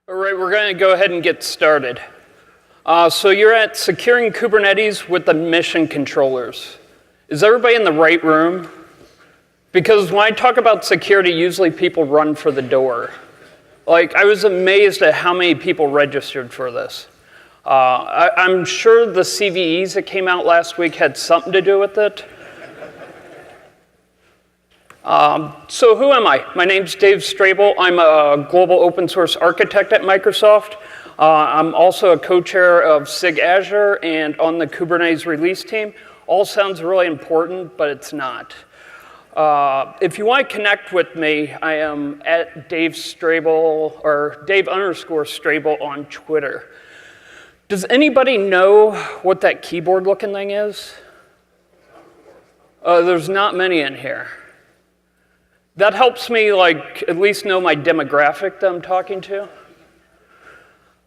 All right, we're going to go ahead and get started. So you're at Securing Kubernetes with the Mission Controllers. Is everybody in the right room? Because when I talk about security, usually people run for the door. I was amazed at how many people registered for this. I'm sure the CVEs that came out last week had something to do with it. So who am I? My name's Dave Strebel. I'm a global open source architect at Microsoft. I'm also a co-chair of SIG Azure and on the Kubernetes release team. All sounds really important, but it's not. If you want to connect with me, I am at Dave Strebel, or Dave_Strebel on Twitter. Does anybody know what that keyboard looking thing is? There's not many in here. That helps me at least know my demographic that I'm talking to.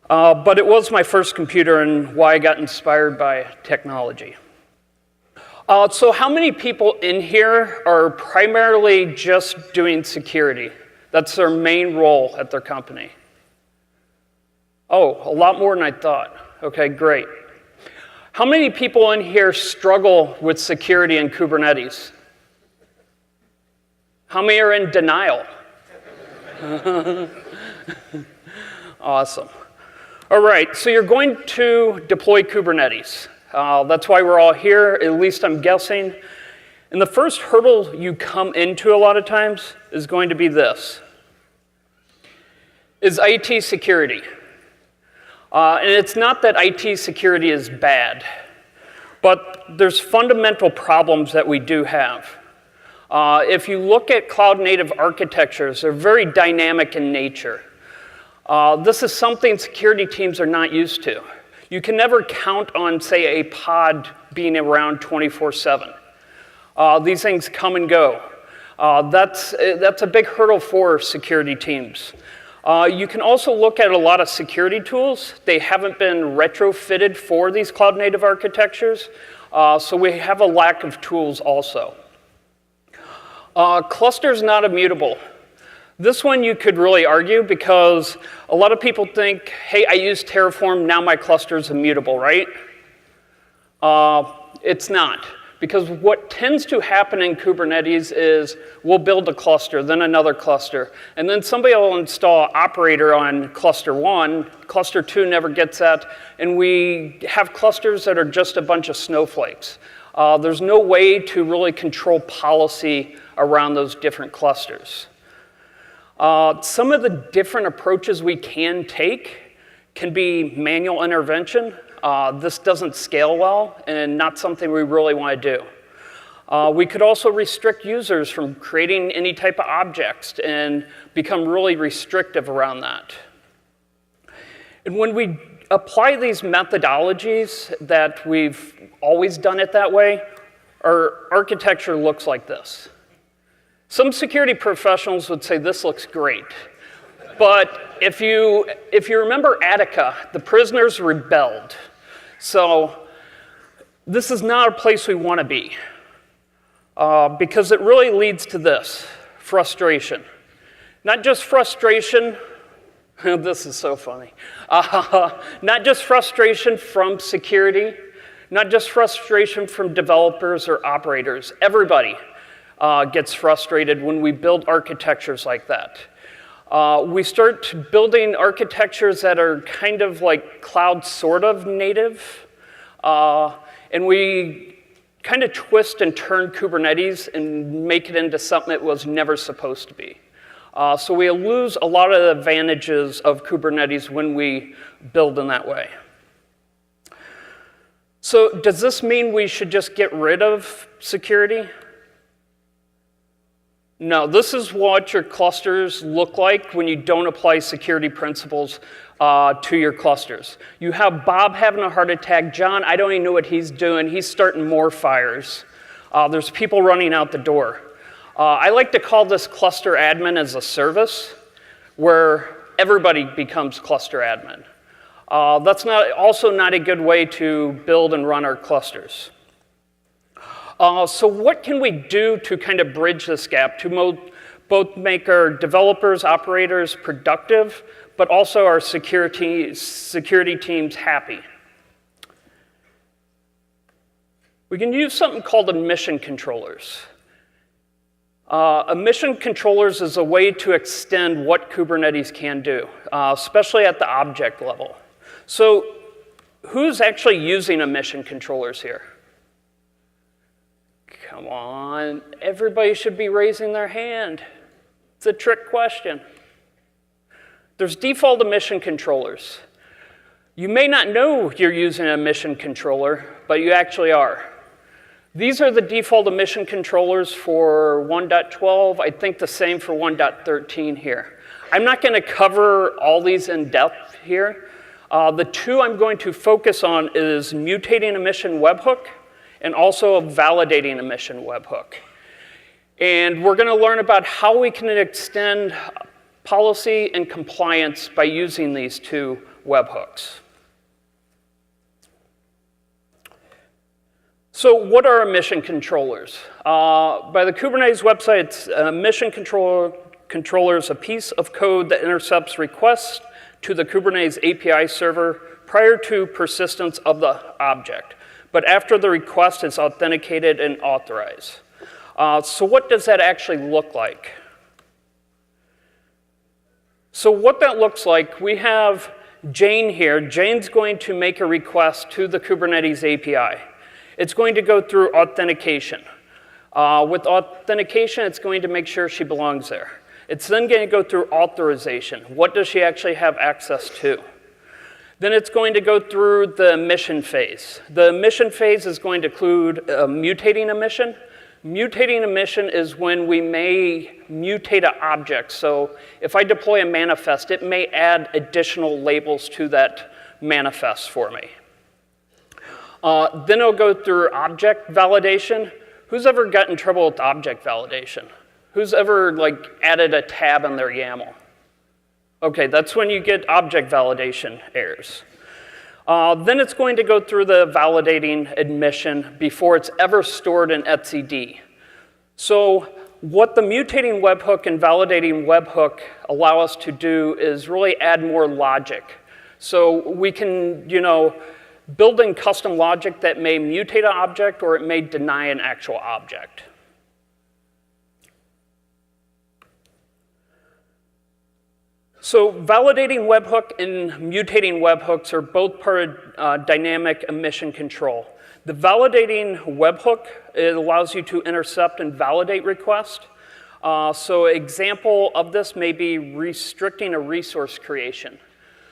But it was my first computer and why I got inspired by technology. So how many people in here are primarily just doing security? That's their main role at their company. Oh, a lot more than I thought. Okay, great. How many people in here struggle with security in Kubernetes? How many are in denial? Awesome. All right, so you're going to deploy Kubernetes. That's why we're all here, at least I'm guessing. And the first hurdle you come into a lot of times is going to be this. Is IT security. And it's not that IT security is bad, but there's fundamental problems that we do have. If you look at cloud-native architectures, they're very dynamic in nature. This is something security teams are not used to. You can never count on, say, a pod being around 24/7. These things come and go. That's a big hurdle for security teams. You can also look at a lot of security tools. They haven't been retrofitted for these cloud-native architectures, so we have a lack of tools also. Cluster's not immutable. This one you could really argue because a lot of people think, hey, I use Terraform, now my cluster's immutable, right? It's not. Because what tends to happen in Kubernetes is we'll build a cluster, then another cluster, and then somebody will install operator on cluster 1, cluster 2 never gets that, and we have clusters that are just a bunch of snowflakes. There's no way to really control policy around those different clusters. Some of the different approaches we can take can be manual intervention. This doesn't scale well and not something we really want to do. We could also restrict users from creating any type of objects and become really restrictive around that. And when we apply these methodologies that we've always done it that way, our architecture looks like this. Some security professionals would say this looks great. But if you remember Attica, the prisoners rebelled. So this is not a place we want to be because it really leads to this, frustration. Not just frustration, this is so funny. Not just frustration from security, not just frustration from developers or operators, everybody gets frustrated when we build architectures like that. We start building architectures that are kind of like cloud sort of native, and we kind of twist and turn Kubernetes and make it into something it was never supposed to be. So we lose a lot of the advantages of Kubernetes when we build in that way. So does this mean we should just get rid of security? No, this is what your clusters look like when you don't apply security principles to your clusters. You have Bob having a heart attack. John, I don't even know what he's doing. He's starting more fires. There's people running out the door. I like to call this cluster admin as a service where everybody becomes cluster admin. That's also not a good way to build and run our clusters. So what can we do to kind of bridge this gap to both make our developers, operators productive, but also our security teams happy. We can use something called emission controllers. Emission controllers is a way to extend what Kubernetes can do, especially at the object level. So who's actually using emission controllers here? Come on, everybody should be raising their hand. It's a trick question. There's default emission controllers. You may not know you're using an emission controller, but you actually are. These are the default emission controllers for 1.12. I think the same for 1.13 here. I'm not going to cover all these in depth here. The two I'm going to focus on is mutating emission webhook and also validating emission webhook. And we're going to learn about how we can extend policy and compliance by using these two webhooks. So what are emission controllers? By the Kubernetes website, emission controller is a piece of code that intercepts requests to the Kubernetes API server prior to persistence of the object, but after the request is authenticated and authorized. So what does that actually look like? So what that looks like, we have Jane here. Jane's going to make a request to the Kubernetes API. It's going to go through authentication. With authentication, it's going to make sure she belongs there. It's then going to go through authorization. What does she actually have access to? Then it's going to go through the emission phase. The emission phase is going to include mutating emission. Mutating emission is when we may mutate an object. So if I deploy a manifest, it may add additional labels to that manifest for me. Then it'll go through object validation. Who's ever gotten in trouble with object validation? Who's ever added a tab in their YAML? Okay, that's when you get object validation errors. Then it's going to go through the validating admission before it's ever stored in etcd. So what the mutating webhook and validating webhook allow us to do is really add more logic. So we can, build in custom logic that may mutate an object or it may deny an actual object. So validating webhook and mutating webhooks are both part of dynamic emission control. The validating webhook, it allows you to intercept and validate requests. So an example of this may be restricting a resource creation.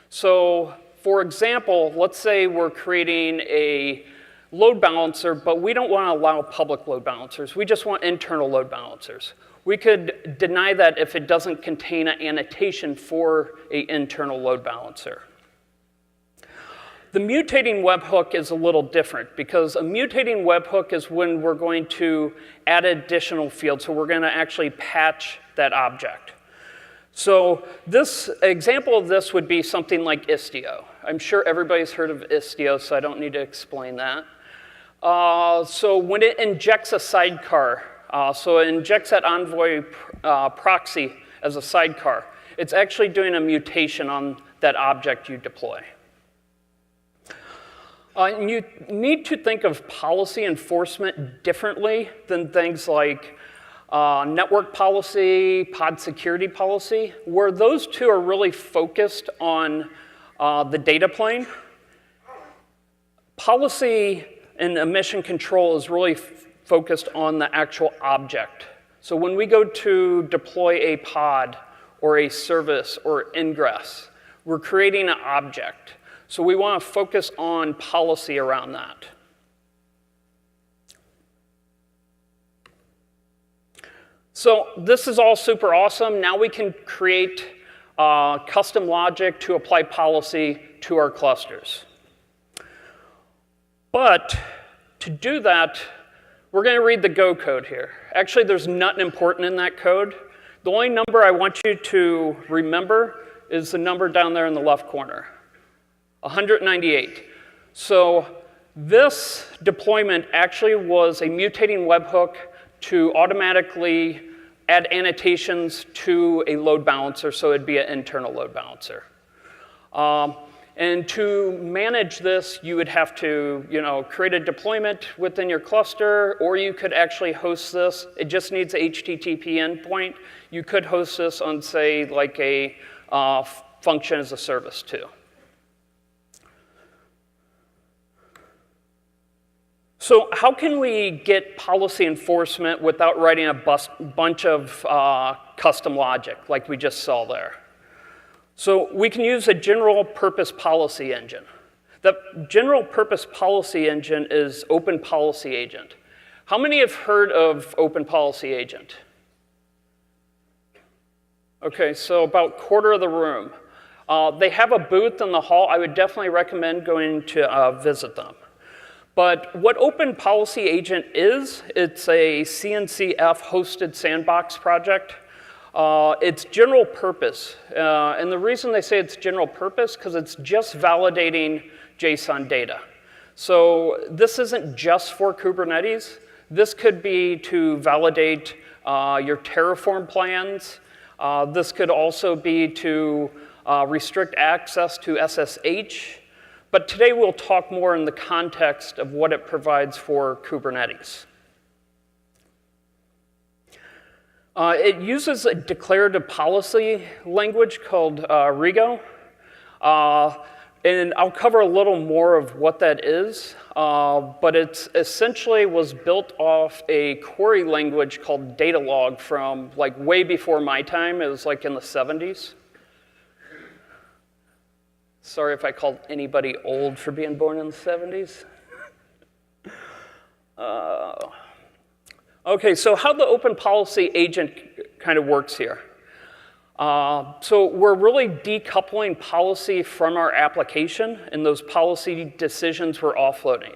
So for example, let's say we're creating a load balancer, but we don't want to allow public load balancers. We just want internal load balancers. We could deny that if it doesn't contain an annotation for an internal load balancer. The mutating webhook is a little different because a mutating webhook is when we're going to add additional fields. So we're going to actually patch that object. So this example of this would be something like Istio. I'm sure everybody's heard of Istio, so I don't need to explain that. So when it injects a sidecar, so it injects that Envoy proxy as a sidecar, it's actually doing a mutation on that object you deploy. You need to think of policy enforcement differently than things like network policy, pod security policy, where those two are really focused on the data plane. Policy and emission control is really focused on the actual object. So when we go to deploy a pod or a service or ingress, we're creating an object. So we want to focus on policy around that. So this is all super awesome. Now we can create custom logic to apply policy to our clusters. But to do that, we're going to read the Go code here. Actually, there's nothing important in that code. The only number I want you to remember is the number down there in the left corner, 198. So this deployment actually was a mutating webhook to automatically add annotations to a load balancer, so it'd be an internal load balancer. And to manage this, you would have to, create a deployment within your cluster, or you could actually host this. It just needs a HTTP endpoint. You could host this on, say, like a function as a service too. So how can we get policy enforcement without writing a bunch of custom logic like we just saw there? So we can use a general purpose policy engine. The general purpose policy engine is Open Policy Agent. How many have heard of Open Policy Agent? Okay, so about a quarter of the room. They have a booth in the hall. I would definitely recommend going to visit them. But what Open Policy Agent is, it's a CNCF-hosted sandbox project. It's general purpose, and the reason they say it's general purpose because it's just validating JSON data. So this isn't just for Kubernetes. This could be to validate your Terraform plans. This could also be to restrict access to SSH. But today we'll talk more in the context of what it provides for Kubernetes. It uses a declarative policy language called Rego. And I'll cover a little more of what that is. But it essentially was built off a query language called Datalog from like way before my time. It was like in the 70s. Sorry if I called anybody old for being born in the 70s. Okay, so how the Open Policy Agent kind of works here. So we're really decoupling policy from our application, and those policy decisions we're offloading.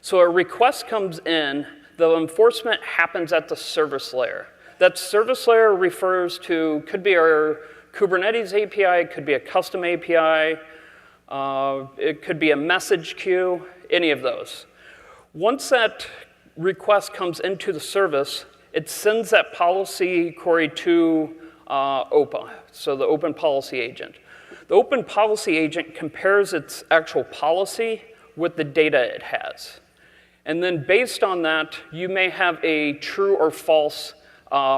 So a request comes in, the enforcement happens at the service layer. That service layer refers to, could be our Kubernetes API, it could be a custom API, it could be a message queue, any of those. Once that request comes into the service, it sends that policy query to OPA, so the Open Policy Agent. The Open Policy Agent compares its actual policy with the data it has. And then based on that, you may have a true or false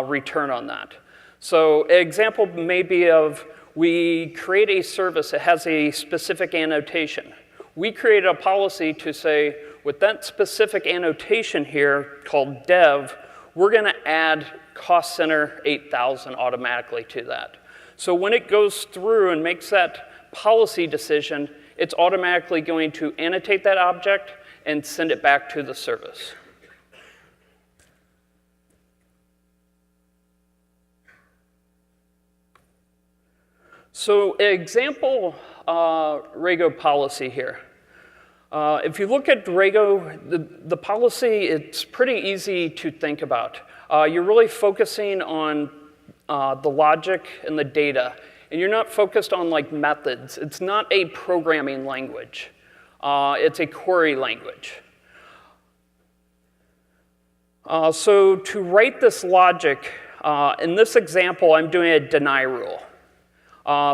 return on that. So an example may be of, we create a service that has a specific annotation. We create a policy to say, with that specific annotation here called dev, we're going to add cost center 8000 automatically to that. So when it goes through and makes that policy decision, it's automatically going to annotate that object and send it back to the service. So an example Rego policy here. If you look at Rego, the policy, it's pretty easy to think about. You're really focusing on the logic and the data, and you're not focused on like methods. It's not a programming language. It's a query language. So to write this logic, in this example, I'm doing a deny rule.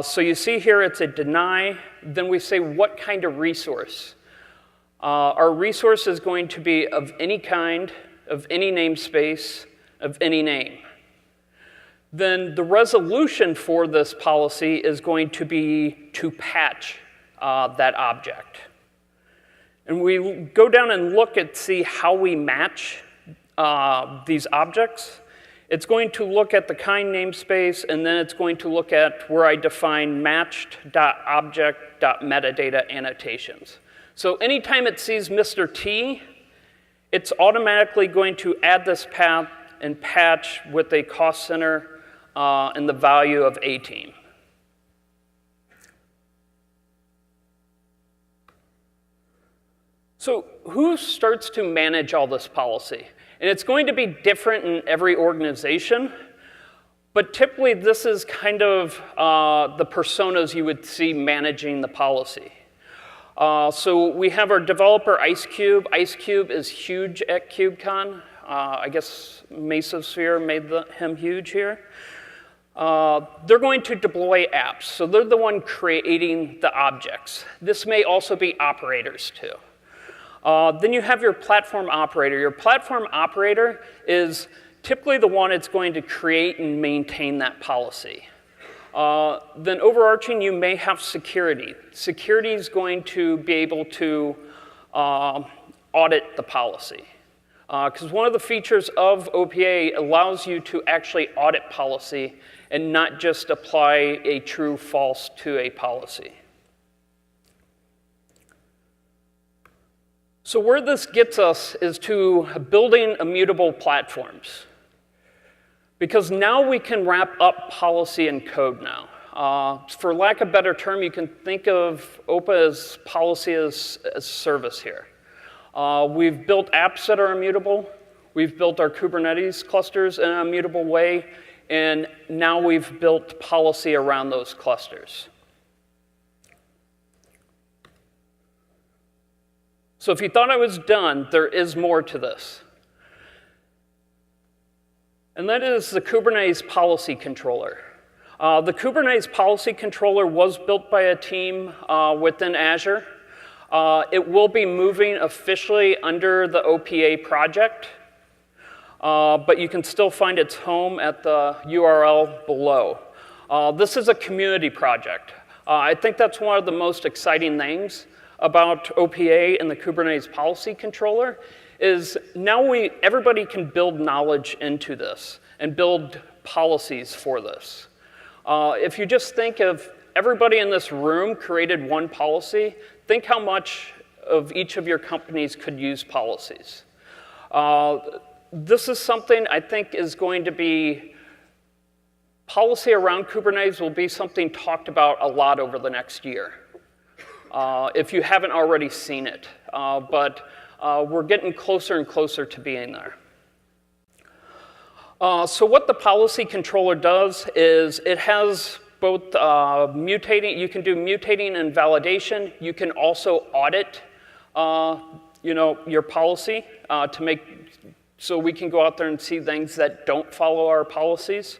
So you see here it's a deny, then we say what kind of resource. Our resource is going to be of any kind, of any namespace, of any name. Then the resolution for this policy is going to be to patch that object. And we go down and look at see how we match these objects. It's going to look at the kind namespace, and then it's going to look at where I define matched.object.metadata annotations. So anytime it sees Mr. T, it's automatically going to add this path and patch with a cost center and the value of A team. So who starts to manage all this policy? And it's going to be different in every organization, but typically this is kind of the personas you would see managing the policy. So we have our developer IceCube. IceCube is huge at KubeCon. I guess Mesosphere made him huge here. they're going to deploy apps. So they're the one creating the objects. This may also be operators too. Then you have your platform operator. Your platform operator is typically the one that's going to create and maintain that policy. Then overarching, you may have security. Security is going to be able to audit the policy. Because one of the features of OPA allows you to actually audit policy and not just apply a true false to a policy. So where this gets us is to building immutable platforms. Because now we can wrap up policy in code now. For lack of a better term, you can think of OPA as policy as service here. We've built apps that are immutable. We've built our Kubernetes clusters in an immutable way. And now we've built policy around those clusters. So if you thought I was done, there is more to this. And that is the Kubernetes Policy Controller. The Kubernetes Policy Controller was built by a team within Azure. It will be moving officially under the OPA project, but you can still find its home at the URL below. This is a community project. I think that's one of the most exciting things about OPA and the Kubernetes Policy Controller is now everybody can build knowledge into this and build policies for this. If you just think of everybody in this room created one policy, think how much of each of your companies could use policies. This is something I think is going to be, policy around Kubernetes will be something talked about a lot over the next year. If you haven't already seen it. But we're getting closer and closer to being there. So what the policy controller does is it has both mutating, you can do mutating and validation. You can also audit your policy to make, so we can go out there and see things that don't follow our policies.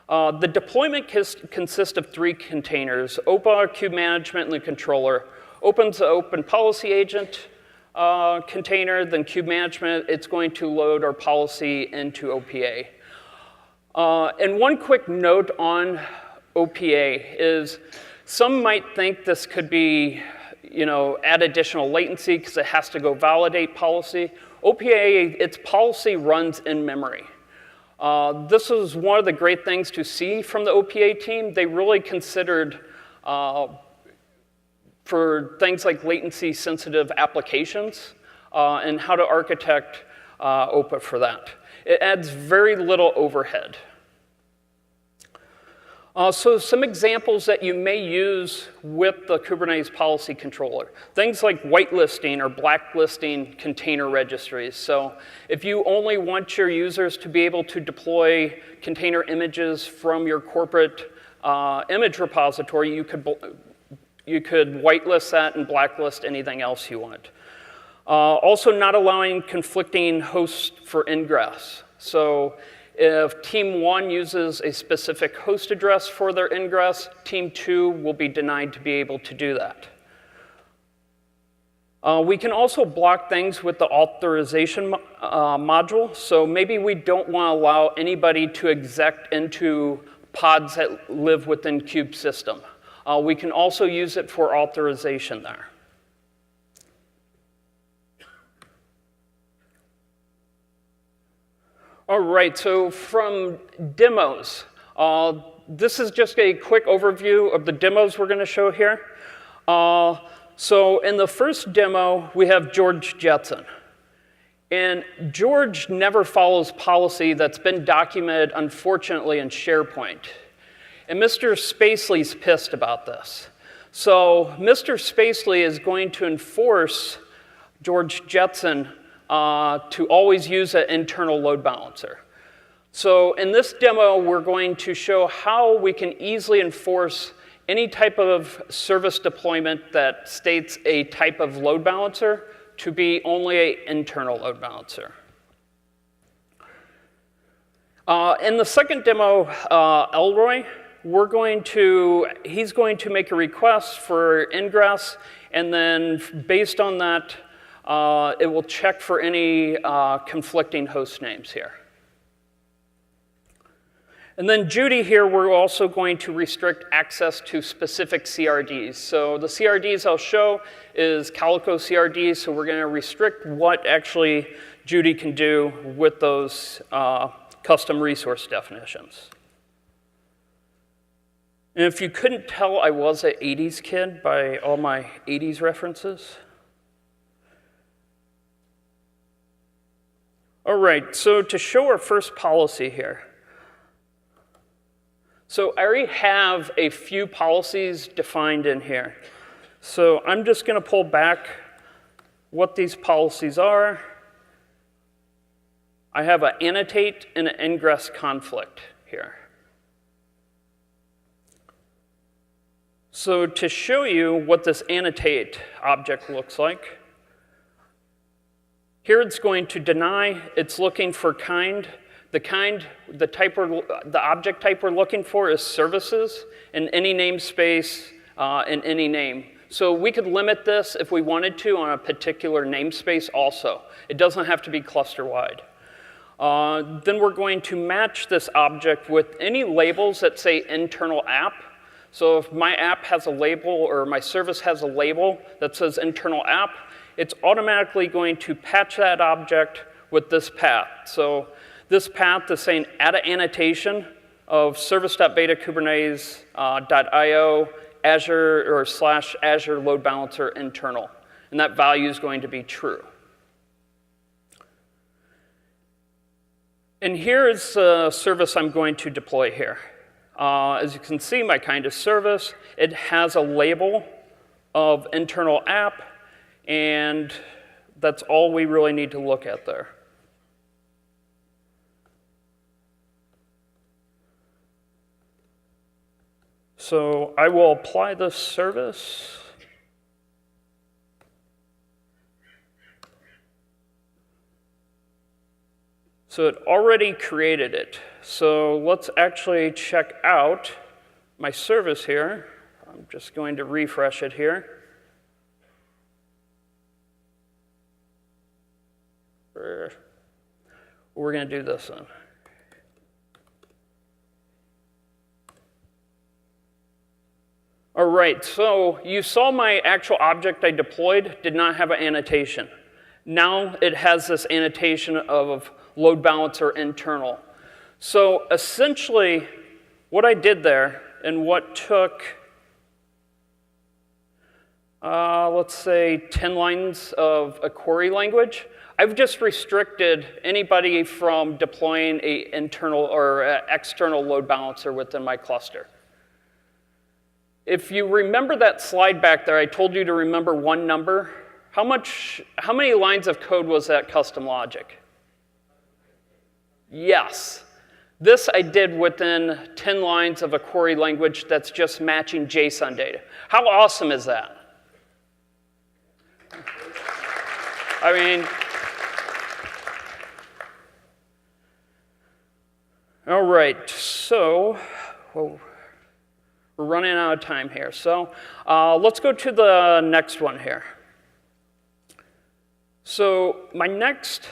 The deployment consists of 3 containers: OPA, kube management, and the controller. Open's the open policy agent container, then kube management, it's going to load our policy into OPA. And one quick note on OPA is some might think this could be, add additional latency because it has to go validate policy. OPA, its policy runs in memory. This was one of the great things to see from the OPA team. They really considered for things like latency-sensitive applications and how to architect OPA for that. It adds very little overhead. So some examples that you may use with the Kubernetes Policy Controller. Things like whitelisting or blacklisting container registries. So if you only want your users to be able to deploy container images from your corporate image repository, you could whitelist that and blacklist anything else you want. Also not allowing conflicting hosts for ingress. So if Team 1 uses a specific host address for their ingress, Team 2 will be denied to be able to do that. We can also block things with the authorization module. So maybe we don't want to allow anybody to exec into pods that live within kube system. We can also use it for authorization there. All right, so from demos, this is just a quick overview of the demos we're going to show here. So in the first demo, we have George Jetson. And George never follows policy that's been documented, unfortunately, in SharePoint. And Mr. Spacely's pissed about this. So Mr. Spacely is going to enforce George Jetson to always use an internal load balancer. So in this demo, we're going to show how we can easily enforce any type of service deployment that states a type of load balancer to be only an internal load balancer. In the second demo, Elroy, he's going to make a request for ingress, and then based on that, it will check for any conflicting host names here. And then Judy here, we're also going to restrict access to specific CRDs. So the CRDs I'll show is Calico CRDs, so we're going to restrict what actually Judy can do with those custom resource definitions. And if you couldn't tell, I was an 80s kid by all my 80s references. All right, so to show our first policy here. So I already have a few policies defined in here. So I'm just going to pull back what these policies are. I have an annotate and an ingress conflict here. So to show you what this annotate object looks like, here it's going to deny, it's looking for kind. The object type we're looking for is services in any namespace in any name. So we could limit this if we wanted to on a particular namespace also. It doesn't have to be cluster-wide. Then we're going to match this object with any labels that say internal app. So if my app has a label or my service has a label that says internal app, it's automatically going to patch that object with this path. So this path is saying add an annotation of service.betakubernetes.io Azure or /Azure load balancer internal. And that value is going to be true. And here is the service I'm going to deploy here. As you can see, my kind of service, it has a label of internal app, and that's all we really need to look at there. So I will apply this service. So it already created it. So let's actually check out my service here. I'm just going to refresh it here. We're going to do this then. All right, so you saw my actual object I deployed did not have an annotation. Now it has this annotation of load balancer internal. So essentially, what I did there and what took, let's say, 10 lines of a query language, I've just restricted anybody from deploying an internal or external load balancer within my cluster. If you remember that slide back there, I told you to remember one number. How many lines of code was that custom logic? Yes. This I did within 10 lines of a query language that's just matching JSON data. How awesome is that? I mean, all right, so, whoa. We're running out of time here. So let's go to the next one here. So my next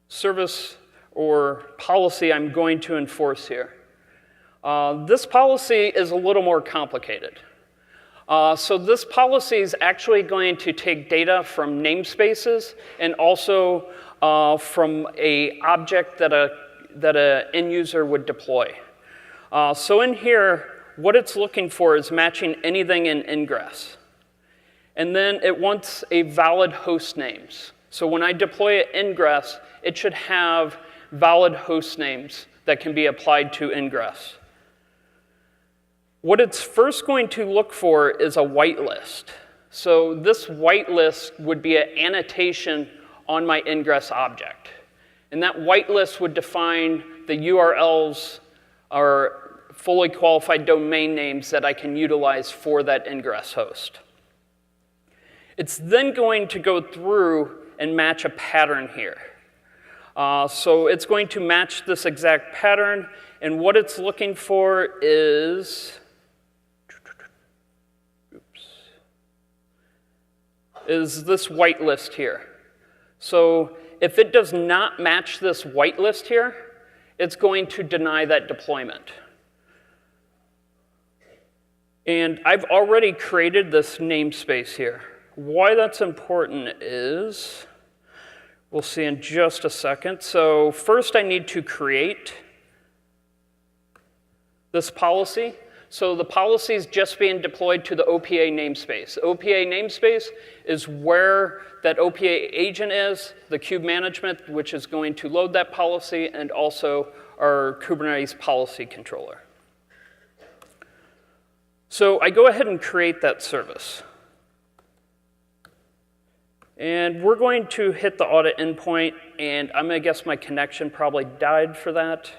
service or policy I'm going to enforce here. This policy is a little more complicated. So this policy is actually going to take data from namespaces and also from an object that an end user would deploy. So in here, what it's looking for is matching anything in ingress. And then it wants a valid host names. So when I deploy an ingress, it should have valid host names that can be applied to ingress. What it's first going to look for is a whitelist. So this whitelist would be an annotation on my ingress object. And that whitelist would define the URLs or fully qualified domain names that I can utilize for that ingress host. It's then going to go through and match a pattern here. So it's going to match this exact pattern, and what it's looking for is, this whitelist here. So if it does not match this whitelist here, it's going to deny that deployment. And I've already created this namespace here. Why that's important is, we'll see in just a second. So first I need to create this policy. So the policy is just being deployed to the OPA namespace. OPA namespace is where that OPA agent is, the kube management, which is going to load that policy, and also our Kubernetes policy controller. So I go ahead and create that service. And we're going to hit the audit endpoint, and I'm going to guess my connection probably died for that.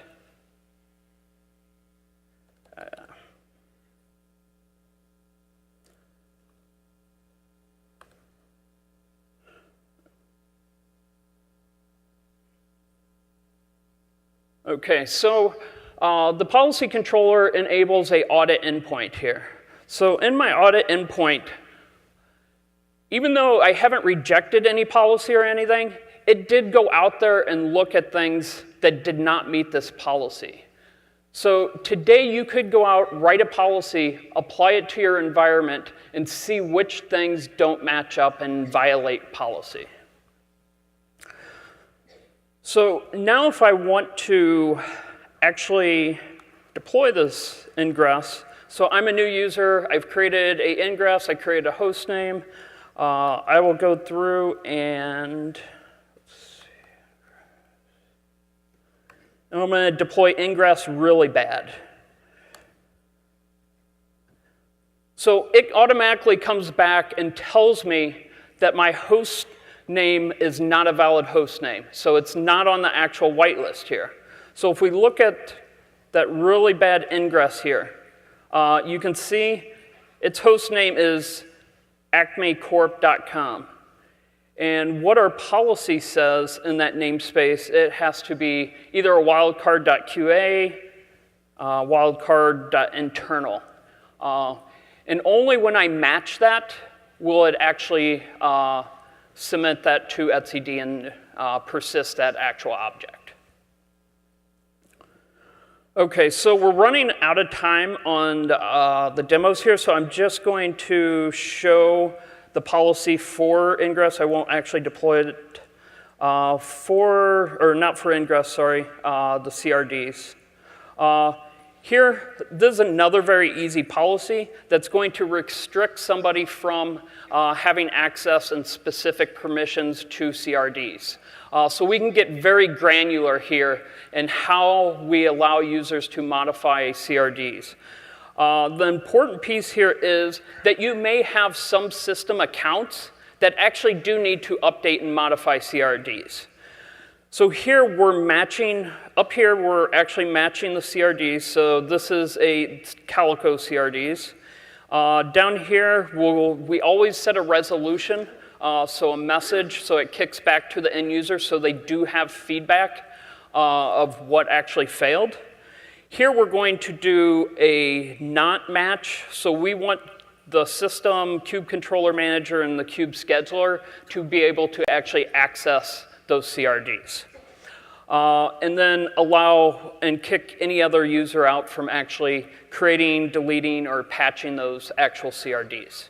Okay, so the policy controller enables an audit endpoint here. So in my audit endpoint, even though I haven't rejected any policy or anything, it did go out there and look at things that did not meet this policy. So today you could go out, write a policy, apply it to your environment, and see which things don't match up and violate policy. So now if I want to actually deploy this ingress, so I'm a new user, I've created an ingress, I created a host name. I will go through and, I'm going to deploy ingress really bad. So it automatically comes back and tells me that my host name is not a valid host name. So it's not on the actual whitelist here. So if we look at that really bad ingress here, you can see its host name is acmecorp.com. And what our policy says in that namespace, it has to be either a wildcard.qa, wildcard.internal. And only when I match that will it actually submit that to etcd and persist that actual object. Okay, so we're running out of time on the demos here, so I'm just going to show the policy for ingress. I won't actually deploy it not for ingress, sorry, the CRDs. Here, this is another very easy policy that's going to restrict somebody from having access and specific permissions to CRDs. So we can get very granular here in how we allow users to modify CRDs. The important piece here is that you may have some system accounts that actually do need to update and modify CRDs. So here we're matching, up here we're actually matching the CRDs. So this is a Calico CRDs. Down here, we always set a resolution, so a message, so it kicks back to the end user so they do have feedback of what actually failed. Here we're going to do a not match, so we want the system, kube controller manager, and the kube scheduler to be able to actually access those CRDs. And then allow and kick any other user out from actually creating, deleting, or patching those actual CRDs.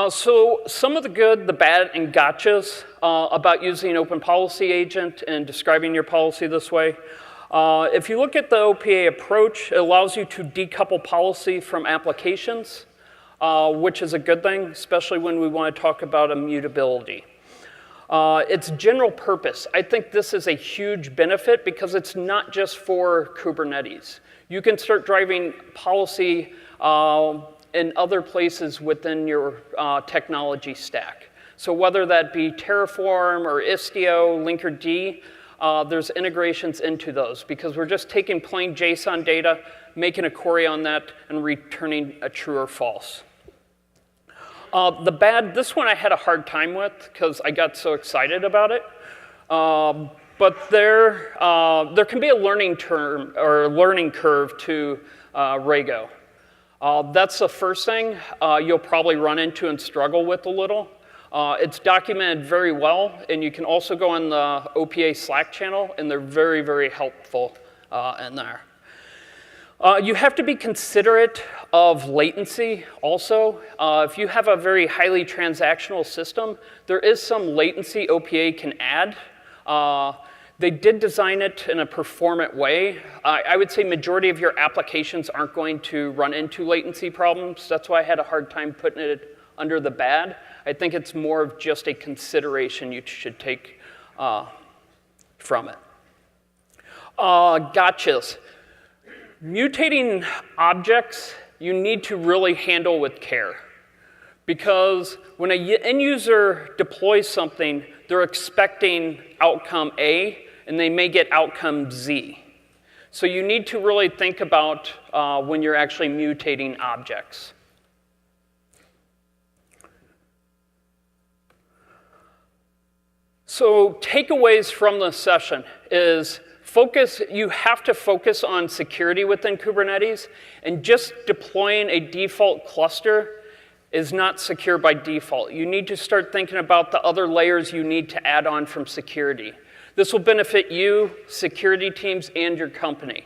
So some of the good, the bad, and gotchas about using Open Policy Agent and describing your policy this way. If you look at the OPA approach, it allows you to decouple policy from applications, which is a good thing, especially when we want to talk about immutability. It's general purpose. I think this is a huge benefit because it's not just for Kubernetes. You can start driving policy in other places within your technology stack. So whether that be Terraform or Istio, Linkerd, there's integrations into those because we're just taking plain JSON data, making a query on that, and returning a true or false. The bad, this one I had a hard time with because I got so excited about it. But there can be a learning curve to Rego. That's the first thing you'll probably run into and struggle with a little. It's documented very well, and you can also go on the OPA Slack channel, and they're very, very helpful in there. You have to be considerate of latency also. If you have a very highly transactional system, there is some latency OPA can add. They did design it in a performant way. I would say majority of your applications aren't going to run into latency problems. That's why I had a hard time putting it under the bad. I think it's more of just a consideration you should take from it. Gotchas. Mutating objects, you need to really handle with care. Because when an end user deploys something, they're expecting outcome A, and they may get outcome Z. So you need to really think about when you're actually mutating objects. So takeaways from this session is you have to focus on security within Kubernetes, and just deploying a default cluster is not secure by default. You need to start thinking about the other layers you need to add on from security. This will benefit you, security teams, and your company.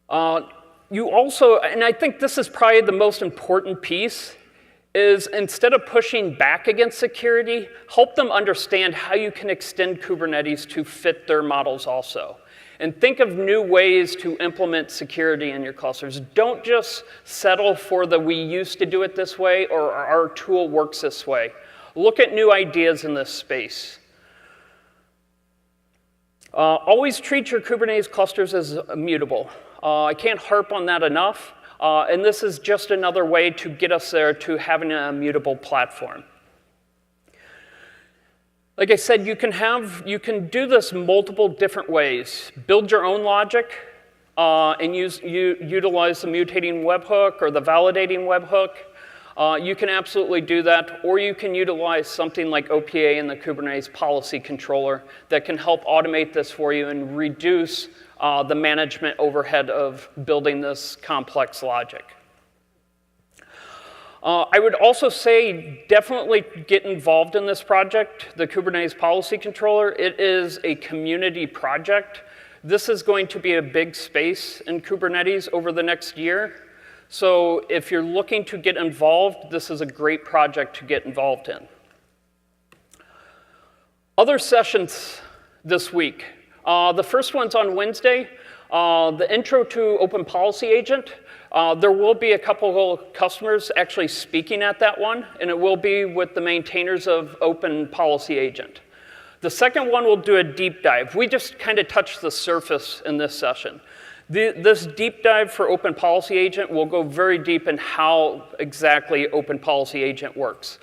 You also, and I think this is probably the most important piece, is instead of pushing back against security, help them understand how you can extend Kubernetes to fit their models also. And think of new ways to implement security in your clusters. Don't just settle for the we used to do it this way or our tool works this way. Look at new ideas in this space. Always treat your Kubernetes clusters as immutable. I can't harp on that enough. And this is just another way to get us there to having an immutable platform. Like I said, you can do this multiple different ways. Build your own logic and utilize the mutating webhook or the validating webhook. You can absolutely do that, or you can utilize something like OPA and the Kubernetes policy controller that can help automate this for you and reduce the management overhead of building this complex logic. I would also say definitely get involved in this project, the Kubernetes policy controller. It is a community project. This is going to be a big space in Kubernetes over the next year. So if you're looking to get involved, this is a great project to get involved in. Other sessions this week. The first one's on Wednesday, the intro to Open Policy Agent. There will be a couple of customers actually speaking at that one, and it will be with the maintainers of Open Policy Agent. The second one will do a deep dive. We just kind of touched the surface in this session. This deep dive for Open Policy Agent will go very deep in how exactly Open Policy Agent works.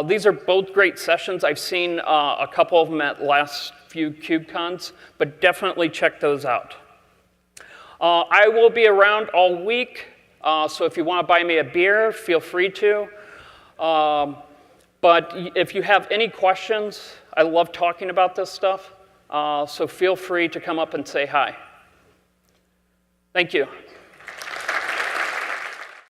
These are both great sessions. I've seen a couple of them at last few KubeCons, but definitely check those out. I will be around all week, so if you want to buy me a beer, feel free to. But if you have any questions, I love talking about this stuff, so feel free to come up and say hi. Thank you.